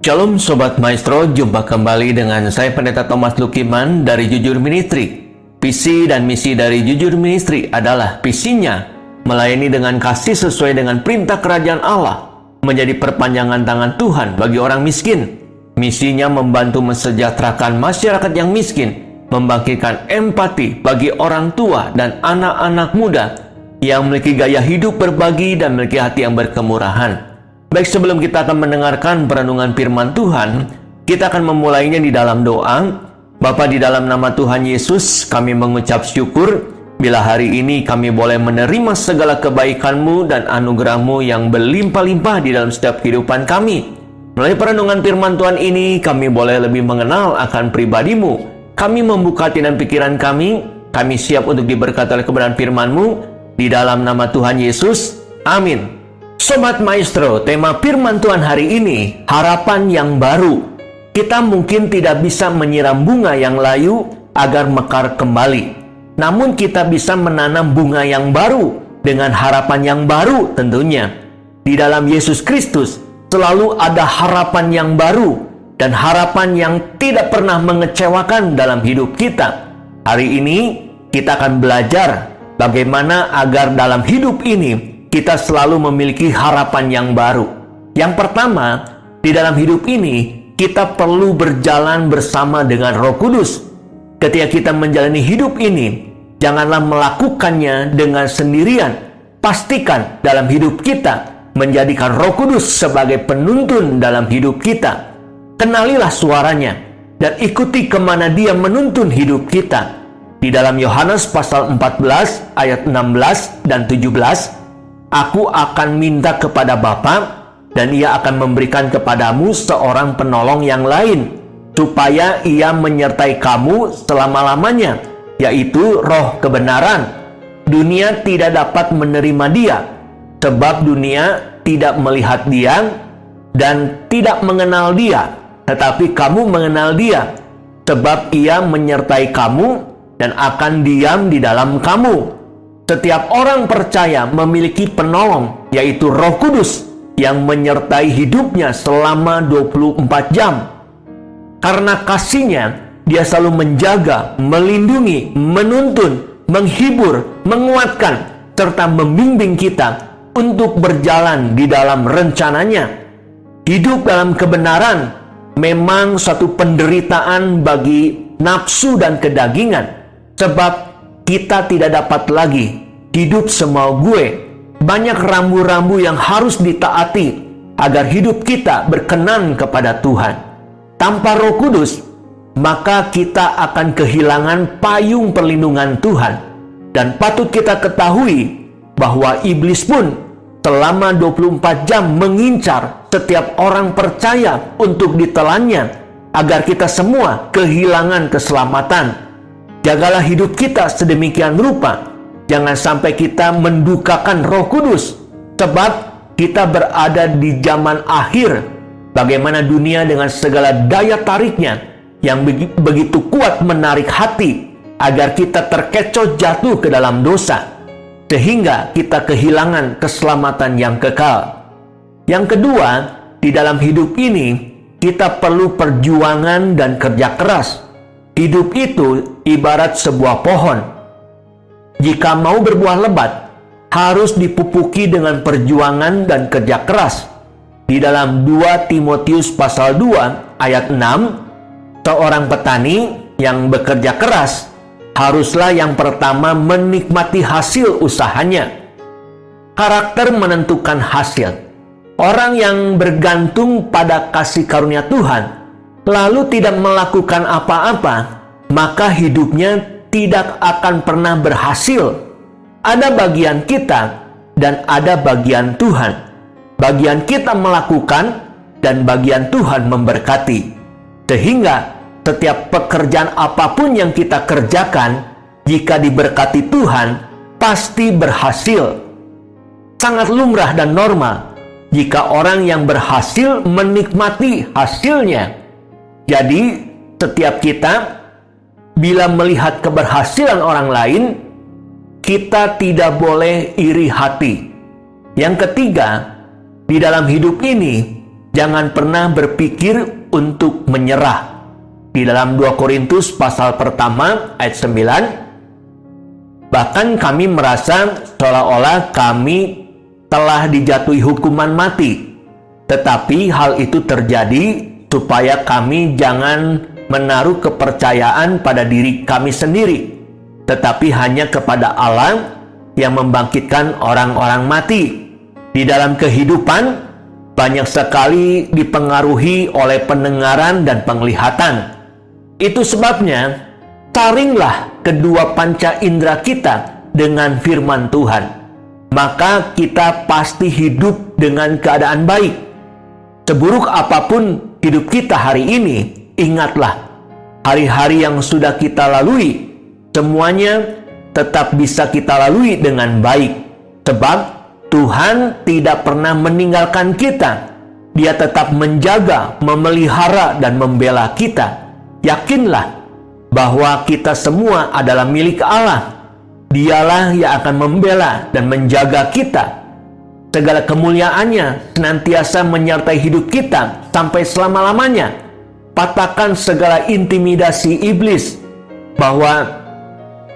Shalom Sobat Maestro, jumpa kembali dengan saya Pendeta Thomas Lukiman dari Jujur Ministry. Visi dan misi dari Jujur Ministry adalah visinya melayani dengan kasih sesuai dengan perintah kerajaan Allah, menjadi perpanjangan tangan Tuhan bagi orang miskin. Misinya membantu mensejahterakan masyarakat yang miskin, membangkitkan empati bagi orang tua dan anak-anak muda yang memiliki gaya hidup berbagi dan memiliki hati yang berkemurahan. Baik, sebelum kita akan mendengarkan perenungan firman Tuhan, kita akan memulainya di dalam doa. Bapa, di dalam nama Tuhan Yesus, kami mengucap syukur bila hari ini kami boleh menerima segala kebaikan-Mu dan anugerah-Mu yang berlimpah-limpah di dalam setiap kehidupan kami. Melalui perenungan firman Tuhan ini, kami boleh lebih mengenal akan pribadi-Mu. Kami membuka hati dan pikiran kami siap untuk diberkati oleh kebenaran firman-Mu. Di dalam nama Tuhan Yesus, amin. Sobat Maestro, tema firman Tuhan hari ini, harapan yang baru. Kita mungkin tidak bisa menyiram bunga yang layu agar mekar kembali. Namun kita bisa menanam bunga yang baru dengan harapan yang baru tentunya. Di dalam Yesus Kristus selalu ada harapan yang baru dan harapan yang tidak pernah mengecewakan dalam hidup kita. Hari ini kita akan belajar bagaimana agar dalam hidup ini kita selalu memiliki harapan yang baru. Yang pertama, di dalam hidup ini, kita perlu berjalan bersama dengan Roh Kudus. Ketika kita menjalani hidup ini, janganlah melakukannya dengan sendirian. Pastikan dalam hidup kita, menjadikan Roh Kudus sebagai penuntun dalam hidup kita. Kenalilah suaranya, dan ikuti kemana Dia menuntun hidup kita. Di dalam Yohanes pasal 14, ayat 16 dan 17, Aku akan minta kepada Bapa, dan Ia akan memberikan kepadamu seorang penolong yang lain, supaya Ia menyertai kamu selama-lamanya, yaitu Roh kebenaran. Dunia tidak dapat menerima Dia, sebab dunia tidak melihat Dia dan tidak mengenal Dia. Tetapi kamu mengenal Dia, sebab Ia menyertai kamu dan akan diam di dalam kamu. Setiap orang percaya memiliki penolong, yaitu Roh Kudus, yang menyertai hidupnya selama 24 jam. Karena kasih-Nya, Dia selalu menjaga, melindungi, menuntun, menghibur, menguatkan, serta membimbing kita untuk berjalan di dalam rencana-Nya. Hidup dalam kebenaran memang suatu penderitaan bagi nafsu dan kedagingan, sebab kita tidak dapat lagi hidup semau gue. Banyak rambu-rambu yang harus ditaati agar hidup kita berkenan kepada Tuhan. Tanpa Roh Kudus, maka kita akan kehilangan payung perlindungan Tuhan. Dan patut kita ketahui bahwa iblis pun selama 24 jam mengincar setiap orang percaya untuk ditelannya, agar kita semua kehilangan keselamatan. Jagalah hidup kita sedemikian rupa, jangan sampai kita mendukakan Roh Kudus, sebab kita berada di zaman akhir. Bagaimana dunia dengan segala daya tariknya yang begitu kuat menarik hati, agar kita terkecoh jatuh ke dalam dosa, sehingga kita kehilangan keselamatan yang kekal. Yang kedua, di dalam hidup ini, kita perlu perjuangan dan kerja keras. Hidup itu ibarat sebuah pohon. Jika mau berbuah lebat, harus dipupuki dengan perjuangan dan kerja keras. Di dalam 2 Timotius pasal 2 ayat 6, seorang petani yang bekerja keras haruslah yang pertama menikmati hasil usahanya. Karakter menentukan hasil. Orang yang bergantung pada kasih karunia Tuhan lalu tidak melakukan apa-apa, maka hidupnya tidak akan pernah berhasil. Ada bagian kita dan ada bagian Tuhan. Bagian kita melakukan dan bagian Tuhan memberkati. Sehingga setiap pekerjaan apapun yang kita kerjakan, jika diberkati Tuhan, pasti berhasil. Sangat lumrah dan normal jika orang yang berhasil menikmati hasilnya. Jadi, setiap kita bila melihat keberhasilan orang lain, kita tidak boleh iri hati. Yang ketiga, di dalam hidup ini, jangan pernah berpikir untuk menyerah. Di dalam 2 Korintus pasal pertama ayat 9, bahkan kami merasa seolah-olah kami telah dijatuhi hukuman mati. Tetapi hal itu terjadi supaya kami jangan menaruh kepercayaan pada diri kami sendiri, tetapi hanya kepada Allah yang membangkitkan orang-orang mati. Di dalam kehidupan, banyak sekali dipengaruhi oleh pendengaran dan penglihatan. Itu sebabnya, saringlah kedua panca indera kita dengan firman Tuhan. Maka kita pasti hidup dengan keadaan baik. Seburuk apapun hidup kita hari ini, ingatlah, hari-hari yang sudah kita lalui, semuanya tetap bisa kita lalui dengan baik. Sebab Tuhan tidak pernah meninggalkan kita. Dia tetap menjaga, memelihara, dan membela kita. Yakinlah bahwa kita semua adalah milik Allah. Dialah yang akan membela dan menjaga kita. Segala kemuliaannya senantiasa menyertai hidup kita sampai selama-lamanya. Patahkan segala intimidasi iblis bahwa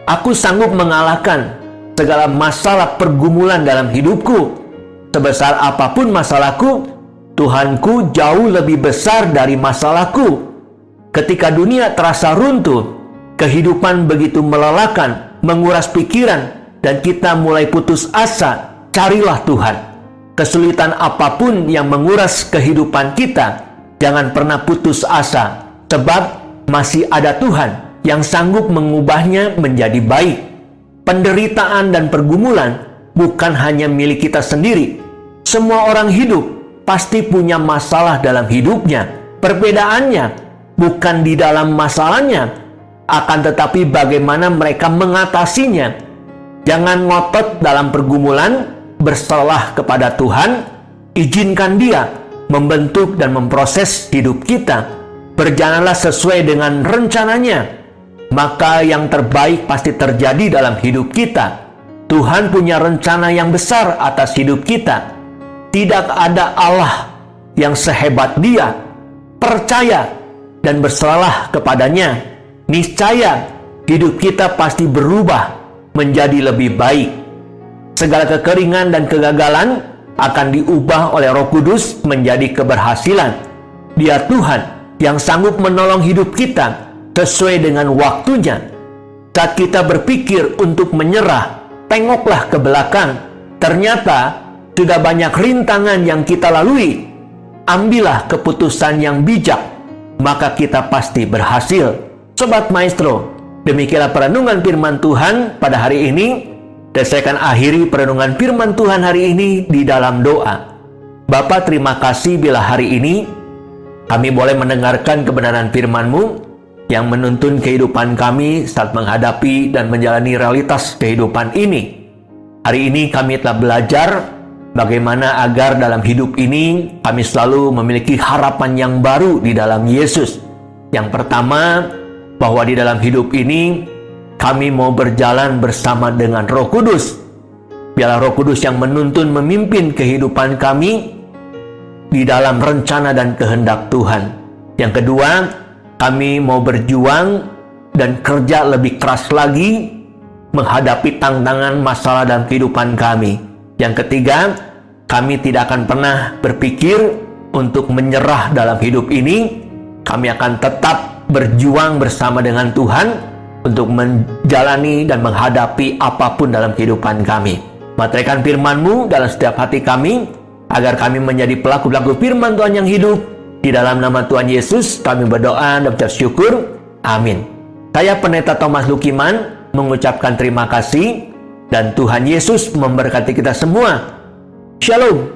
aku sanggup mengalahkan segala masalah pergumulan dalam hidupku. Sebesar apapun masalahku, Tuhanku jauh lebih besar dari masalahku. Ketika dunia terasa runtuh, kehidupan begitu melelahkan, menguras pikiran, dan kita mulai putus asa, carilah Tuhan. Kesulitan apapun yang menguras kehidupan kita, jangan pernah putus asa, sebab masih ada Tuhan yang sanggup mengubahnya menjadi baik. Penderitaan dan pergumulan bukan hanya milik kita sendiri. Semua orang hidup pasti punya masalah dalam hidupnya. Perbedaannya bukan di dalam masalahnya, akan tetapi bagaimana mereka mengatasinya. Jangan ngotot dalam pergumulan, berserah kepada Tuhan, izinkan Dia membentuk dan memproses hidup kita. Berjalanlah sesuai dengan rencananya, maka yang terbaik pasti terjadi dalam hidup kita. Tuhan punya rencana yang besar atas hidup kita. Tidak ada Allah yang sehebat Dia. Percaya dan berserahlah kepadanya. Niscaya hidup kita pasti berubah menjadi lebih baik. Segala kekeringan dan kegagalan akan diubah oleh Roh Kudus menjadi keberhasilan. Dia Tuhan yang sanggup menolong hidup kita sesuai dengan waktunya. Saat kita berpikir untuk menyerah, tengoklah ke belakang. Ternyata sudah banyak rintangan yang kita lalui. Ambillah keputusan yang bijak, maka kita pasti berhasil. Sobat Maestro, demikianlah perenungan firman Tuhan pada hari ini. Dan saya akan akhiri perenungan firman Tuhan hari ini di dalam doa. Bapa, terima kasih bila hari ini kami boleh mendengarkan kebenaran firman-Mu yang menuntun kehidupan kami saat menghadapi dan menjalani realitas kehidupan ini. Hari ini kami telah belajar bagaimana agar dalam hidup ini kami selalu memiliki harapan yang baru di dalam Yesus. Yang pertama, bahwa di dalam hidup ini kami mau berjalan bersama dengan Roh Kudus. Biarlah Roh Kudus yang menuntun, memimpin kehidupan kami di dalam rencana dan kehendak Tuhan. Yang kedua, kami mau berjuang dan kerja lebih keras lagi menghadapi tantangan masalah dalam kehidupan kami. Yang ketiga, kami tidak akan pernah berpikir untuk menyerah dalam hidup ini. Kami akan tetap berjuang bersama dengan Tuhan untuk menjalani dan menghadapi apapun dalam kehidupan kami. Materaikan firman-Mu dalam setiap hati kami, agar kami menjadi pelaku-pelaku firman Tuhan yang hidup. Di dalam nama Tuhan Yesus kami berdoa dan ucap syukur. Amin. Saya Pendeta Thomas Lukiman mengucapkan terima kasih, dan Tuhan Yesus memberkati kita semua. Shalom.